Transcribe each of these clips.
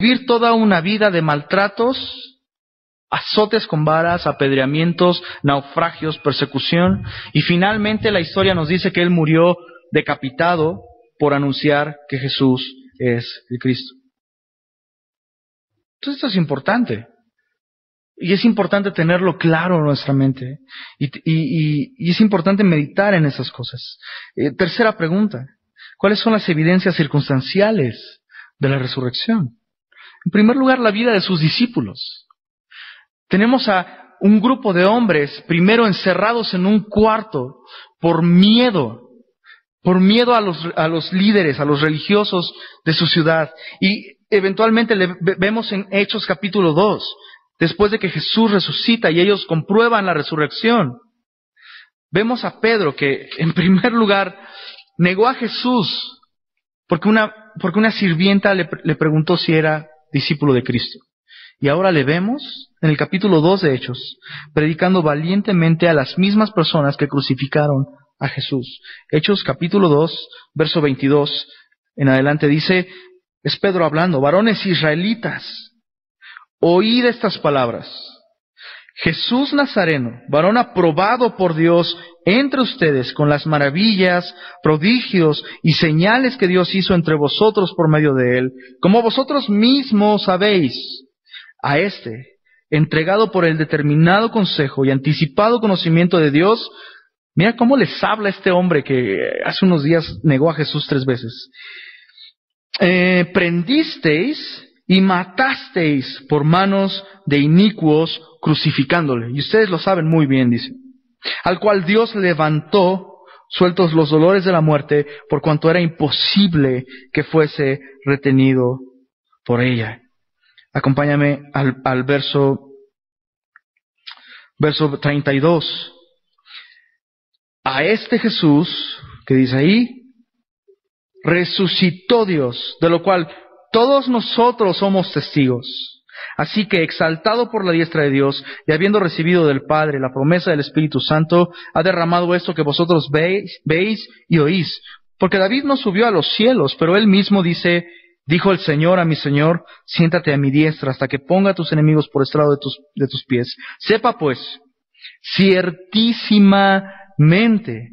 vivir toda una vida de maltratos, azotes con varas, apedreamientos, naufragios, persecución, y finalmente la historia nos dice que Él murió decapitado por anunciar que Jesús es el Cristo. Entonces esto es importante. Y es importante tenerlo claro en nuestra mente. Y es importante meditar en esas cosas. Tercera pregunta. ¿Cuáles son las evidencias circunstanciales de la resurrección? En primer lugar, la vida de sus discípulos. Tenemos a un grupo de hombres, primero encerrados en un cuarto, por miedo a los líderes, a los religiosos de su ciudad. Y eventualmente vemos en Hechos capítulo 2, después de que Jesús resucita y ellos comprueban la resurrección, vemos a Pedro que, en primer lugar, negó a Jesús porque una sirvienta le preguntó si era discípulo de Cristo. Y ahora le vemos en el capítulo 2 de Hechos, predicando valientemente a las mismas personas que crucificaron a Jesús. Hechos capítulo 2, verso 22 en adelante dice, es Pedro hablando: varones israelitas, oíd estas palabras. Jesús Nazareno, varón aprobado por Dios entre ustedes con las maravillas, prodigios y señales que Dios hizo entre vosotros por medio de él, como vosotros mismos sabéis, a este, entregado por el determinado consejo y anticipado conocimiento de Dios. Mira cómo les habla este hombre que hace unos días negó a Jesús 3 veces. Prendisteis y matasteis por manos de inicuos, crucificándole. Y ustedes lo saben muy bien, dice. Al cual Dios levantó, sueltos los dolores de la muerte, por cuanto era imposible que fuese retenido por ella. Acompáñame al verso 32. A este Jesús, que dice ahí, resucitó Dios, de lo cual todos nosotros somos testigos. Así que, exaltado por la diestra de Dios, y habiendo recibido del Padre la promesa del Espíritu Santo, ha derramado esto que vosotros veis y oís. Porque David no subió a los cielos, pero él mismo dijo el Señor a mi Señor, siéntate a mi diestra hasta que ponga a tus enemigos por estrado de tus pies. Sepa pues, ciertísimamente,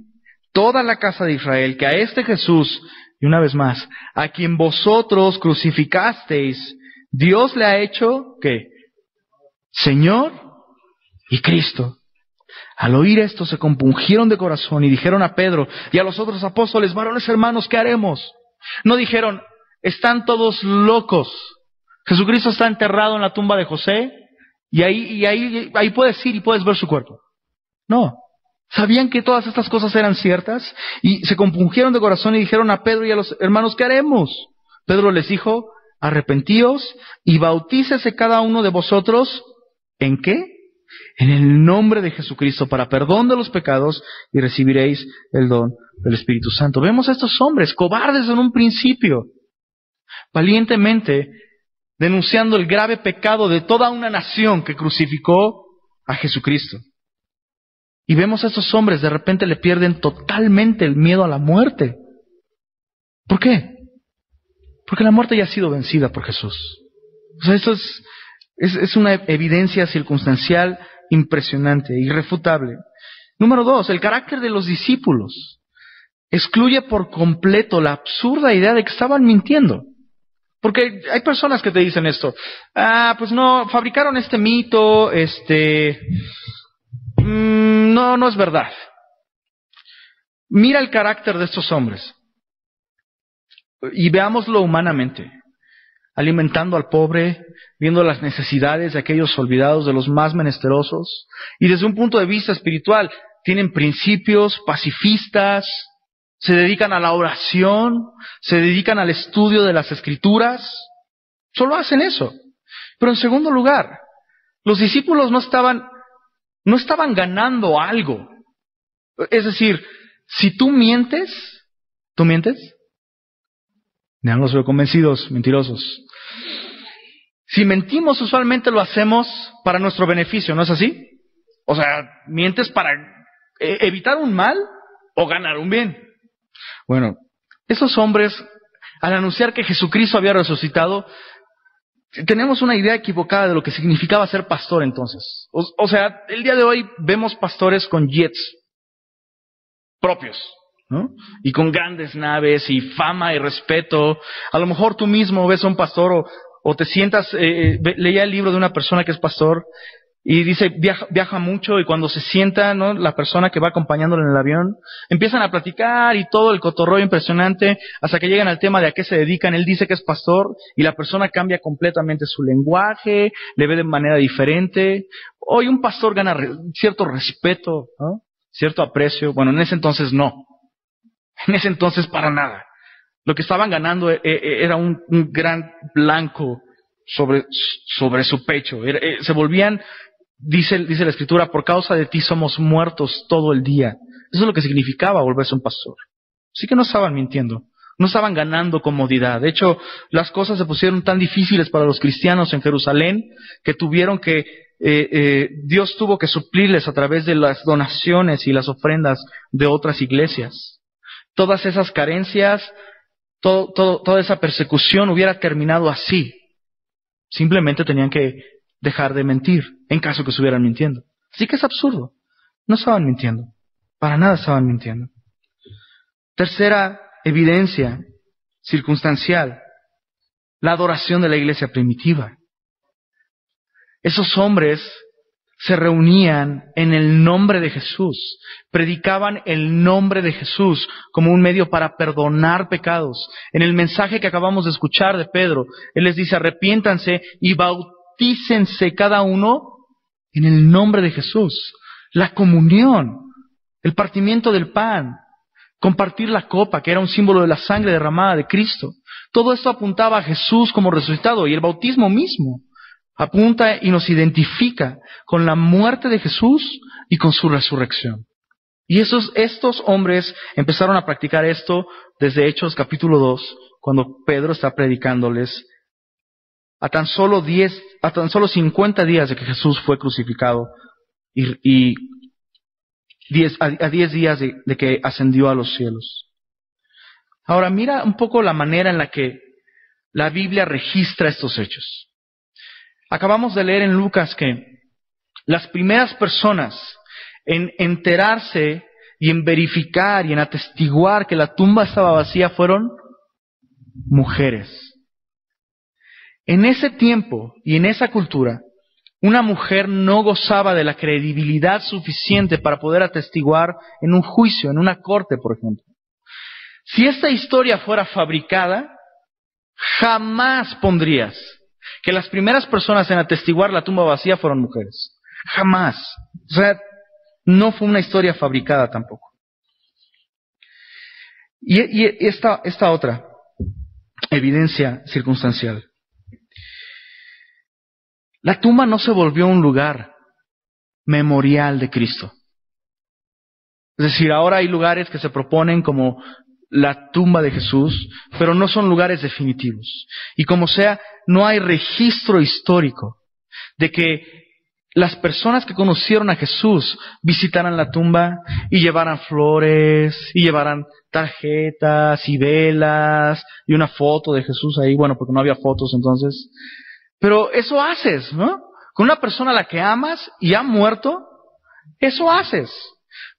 toda la casa de Israel, que a este Jesús, y una vez más, a quien vosotros crucificasteis, Dios le ha hecho, ¿qué? Señor y Cristo. Al oír esto se compungieron de corazón y dijeron a Pedro y a los otros apóstoles, varones hermanos, ¿qué haremos? No dijeron, están todos locos. Jesucristo está enterrado en la tumba de José y ahí puedes ir y puedes ver su cuerpo. No. Sabían que todas estas cosas eran ciertas y se compungieron de corazón y dijeron a Pedro y a los hermanos, ¿qué haremos? Pedro les dijo, arrepentíos y bautícese cada uno de vosotros, ¿en qué? En el nombre de Jesucristo para perdón de los pecados y recibiréis el don del Espíritu Santo. Vemos a estos hombres, cobardes en un principio, valientemente denunciando el grave pecado de toda una nación que crucificó a Jesucristo. Y vemos a estos hombres, de repente le pierden totalmente el miedo a la muerte. ¿Por qué? Porque la muerte ya ha sido vencida por Jesús. O sea, esto es una evidencia circunstancial impresionante, irrefutable. Número 2, el carácter de los discípulos excluye por completo la absurda idea de que estaban mintiendo. Porque hay personas que te dicen esto, pues no, fabricaron este mito, no es verdad. Mira el carácter de estos hombres y veámoslo humanamente. Alimentando al pobre, viendo las necesidades de aquellos olvidados, de los más menesterosos. Y desde un punto de vista espiritual, tienen principios pacifistas, se dedican a la oración, se dedican al estudio de las Escrituras. Solo hacen eso. Pero en segundo lugar, los discípulos no estaban ganando algo. Es decir, si tú mientes, ¿tú mientes? Ya no los veo convencidos, mentirosos. Si mentimos, usualmente lo hacemos para nuestro beneficio, ¿no es así? O sea, mientes para evitar un mal o ganar un bien. Bueno, esos hombres, al anunciar que Jesucristo había resucitado, Tenemos una idea equivocada de lo que significaba ser pastor entonces. O sea, el día de hoy vemos pastores con jets propios, ¿no? Y con grandes naves y fama y respeto. A lo mejor tú mismo ves a un pastor o te sientas, leía el libro de una persona que es pastor y dice, viaja mucho y cuando se sienta, ¿no?, la persona que va acompañándolo en el avión, empiezan a platicar y todo el cotorreo impresionante hasta que llegan al tema de a qué se dedican. Él dice que es pastor y la persona cambia completamente su lenguaje, le ve de manera diferente. Hoy un pastor gana cierto respeto, ¿no?, cierto aprecio. Bueno, en ese entonces no. En ese entonces para nada. Lo que estaban ganando era un gran blanco sobre su pecho. Se volvían, dice la Escritura, por causa de ti somos muertos todo el día. Eso es lo que significaba volverse un pastor. Así que no estaban mintiendo. No estaban ganando comodidad. De hecho, las cosas se pusieron tan difíciles para los cristianos en Jerusalén que tuvieron que Dios tuvo que suplirles a través de las donaciones y las ofrendas de otras iglesias. Todas esas carencias, toda esa persecución hubiera terminado así. Simplemente tenían que dejar de mentir, en caso que estuvieran mintiendo. Así que es absurdo. No estaban mintiendo. Para nada estaban mintiendo. Tercera evidencia circunstancial: la adoración de la iglesia primitiva. Esos hombres se reunían en el nombre de Jesús, predicaban el nombre de Jesús como un medio para perdonar pecados. En el mensaje que acabamos de escuchar de Pedro, él les dice: arrepiéntanse y bautícense cada uno en el nombre de Jesús. La comunión, el partimiento del pan, compartir la copa, que era un símbolo de la sangre derramada de Cristo. Todo esto apuntaba a Jesús como resucitado, y el bautismo mismo apunta y nos identifica con la muerte de Jesús y con su resurrección. Y estos hombres empezaron a practicar esto desde Hechos capítulo 2, cuando Pedro está predicándoles a tan solo 50 días de que Jesús fue crucificado y 10 días de que ascendió a los cielos. Ahora mira un poco la manera en la que la Biblia registra estos hechos. Acabamos de leer en Lucas que las primeras personas en enterarse y en verificar y en atestiguar que la tumba estaba vacía fueron mujeres. En ese tiempo y en esa cultura, una mujer no gozaba de la credibilidad suficiente para poder atestiguar en un juicio, en una corte, por ejemplo. Si esta historia fuera fabricada, jamás pondrías que las primeras personas en atestiguar la tumba vacía fueron mujeres. Jamás. O sea, no fue una historia fabricada tampoco. Y esta otra evidencia circunstancial. La tumba no se volvió un lugar memorial de Cristo. Es decir, ahora hay lugares que se proponen como la tumba de Jesús, pero no son lugares definitivos. Y como sea, no hay registro histórico de que las personas que conocieron a Jesús visitaran la tumba y llevaran flores, y llevaran tarjetas y velas y una foto de Jesús ahí. Bueno, porque no había fotos entonces. Pero eso haces, ¿no? Con una persona a la que amas y ha muerto, eso haces.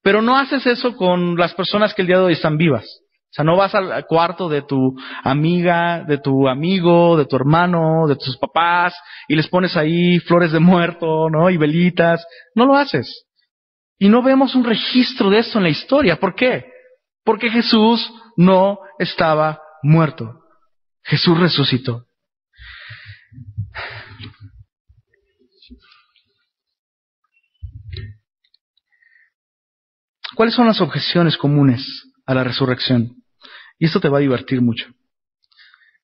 Pero no haces eso con las personas que el día de hoy están vivas. O sea, no vas al cuarto de tu amiga, de tu amigo, de tu hermano, de tus papás, y les pones ahí flores de muerto, ¿no?, y velitas. No lo haces. Y no vemos un registro de esto en la historia. ¿Por qué? Porque Jesús no estaba muerto. Jesús resucitó. ¿Cuáles son las objeciones comunes a la resurrección? Y esto te va a divertir mucho.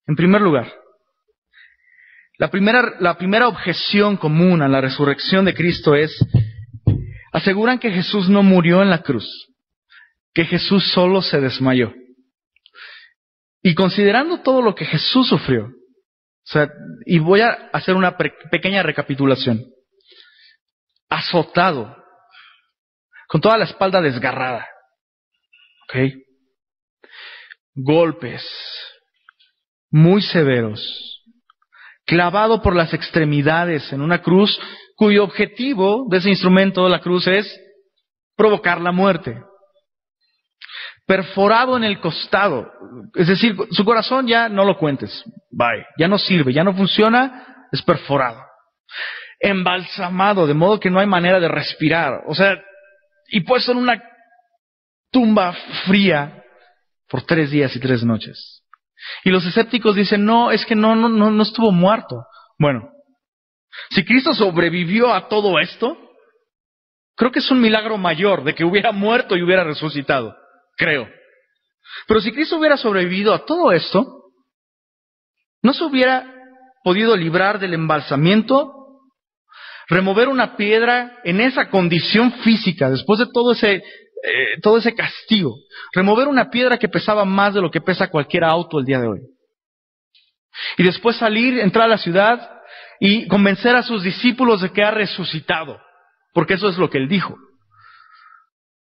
En primer lugar, la primera objeción común a la resurrección de Cristo es: aseguran que Jesús no murió en la cruz, que Jesús solo se desmayó. Y considerando todo lo que Jesús sufrió, o sea, y voy a hacer una pequeña recapitulación. Azotado, con toda la espalda desgarrada, ¿ok? Golpes muy severos, clavado por las extremidades en una cruz, cuyo objetivo de ese instrumento de la cruz es provocar la muerte. Perforado en el costado, es decir, su corazón ya no lo cuentes, bye, ya no sirve, ya no funciona, es perforado. Embalsamado, de modo que no hay manera de respirar, o sea, y puesto en una tumba fría por 3 días y 3 noches. Y los escépticos dicen, no, es que no estuvo muerto. Bueno, si Cristo sobrevivió a todo esto, creo que es un milagro mayor de que hubiera muerto y hubiera resucitado, creo. Pero si Cristo hubiera sobrevivido a todo esto, no se hubiera podido librar del embalsamiento, remover una piedra en esa condición física, después de todo ese castigo, remover una piedra que pesaba más de lo que pesa cualquier auto el día de hoy. Y después salir, entrar a la ciudad y convencer a sus discípulos de que ha resucitado, porque eso es lo que él dijo.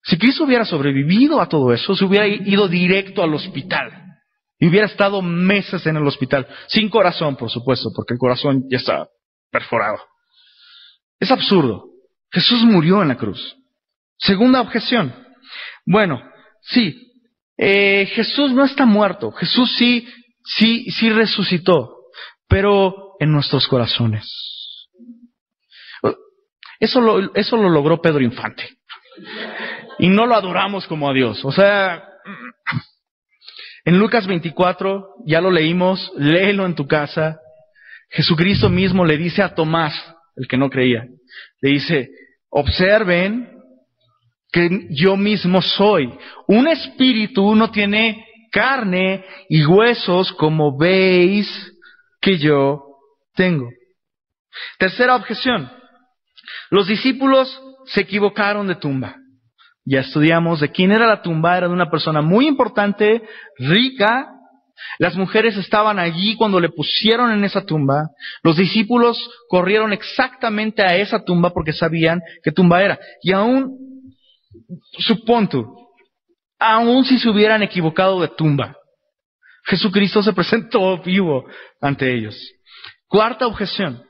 Si Cristo hubiera sobrevivido a todo eso, se hubiera ido directo al hospital y hubiera estado meses en el hospital, sin corazón, por supuesto, porque el corazón ya está perforado. Es absurdo. Jesús murió en la cruz. Segunda objeción. Bueno, sí, Jesús no está muerto. Jesús sí resucitó, pero en nuestros corazones. Eso lo logró Pedro Infante. Y no lo adoramos como a Dios. O sea, en Lucas 24, ya lo leímos, léelo en tu casa. Jesucristo mismo le dice a Tomás, el que no creía, le dice, observen que yo mismo soy. Un espíritu no tiene carne y huesos como veis que yo tengo. Tercera objeción. Los discípulos se equivocaron de tumba. Ya estudiamos de quién era la tumba, era de una persona muy importante, rica. Las mujeres estaban allí cuando le pusieron en esa tumba. Los discípulos corrieron exactamente a esa tumba porque sabían qué tumba era. Y aún, supón tú, aún si se hubieran equivocado de tumba, Jesucristo se presentó vivo ante ellos. Cuarta objeción.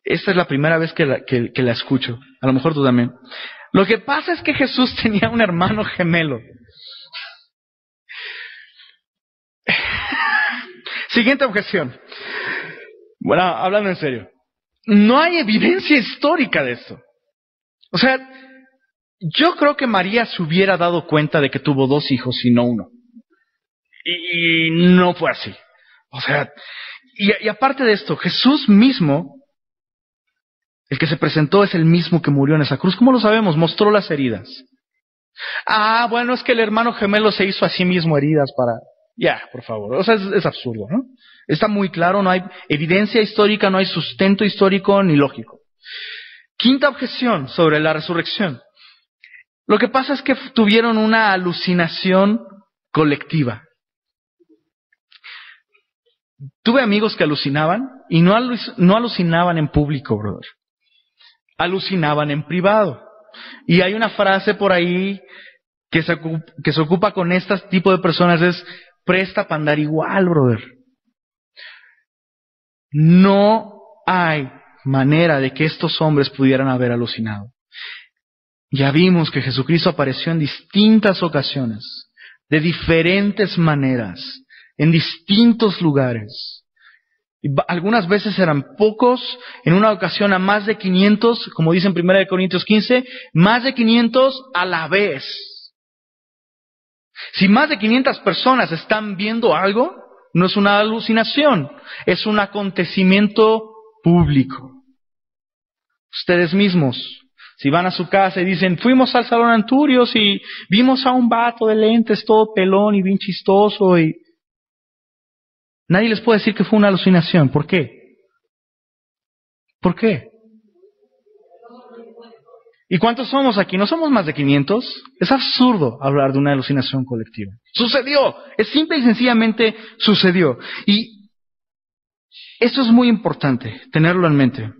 Esta es la primera vez que la escucho. A lo mejor tú también. Lo que pasa es que Jesús tenía un hermano gemelo. Siguiente objeción. Bueno, hablando en serio. No hay evidencia histórica de esto. O sea, yo creo que María se hubiera dado cuenta de que tuvo 2 hijos y no uno. Y no fue así. O sea, y aparte de esto, Jesús mismo, el que se presentó, es el mismo que murió en esa cruz. ¿Cómo lo sabemos? Mostró las heridas. Ah, bueno, es que el hermano gemelo se hizo a sí mismo heridas para... Ya, por favor. O sea, es absurdo, ¿no? Está muy claro, no hay evidencia histórica, no hay sustento histórico ni lógico. Quinta objeción sobre la resurrección. Lo que pasa es que tuvieron una alucinación colectiva. Tuve amigos que alucinaban y no alucinaban en público, brother. Alucinaban en privado. Y hay una frase por ahí que se ocupa con este tipo de personas, es presta para andar igual, brother. No hay manera de que estos hombres pudieran haber alucinado. Ya vimos que Jesucristo apareció en distintas ocasiones, de diferentes maneras, en distintos lugares. Y algunas veces eran pocos, en una ocasión a más de 500, como dice en 1 Corintios 15, más de 500 a la vez. Si más de 500 personas están viendo algo, no es una alucinación, es un acontecimiento público. Ustedes mismos, si van a su casa y dicen, fuimos al Salón Anturios y vimos a un vato de lentes todo pelón y bien chistoso, y nadie les puede decir que fue una alucinación. ¿Por qué? ¿Por qué? ¿Y cuántos somos aquí? ¿No somos más de 500? Es absurdo hablar de una alucinación colectiva. Sucedió. Es simple y sencillamente sucedió. Y esto es muy importante, tenerlo en mente.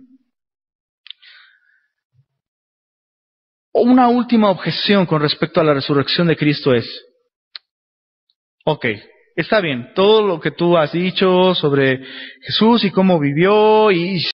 Una última objeción con respecto a la resurrección de Cristo es, ok, está bien, todo lo que tú has dicho sobre Jesús y cómo vivió y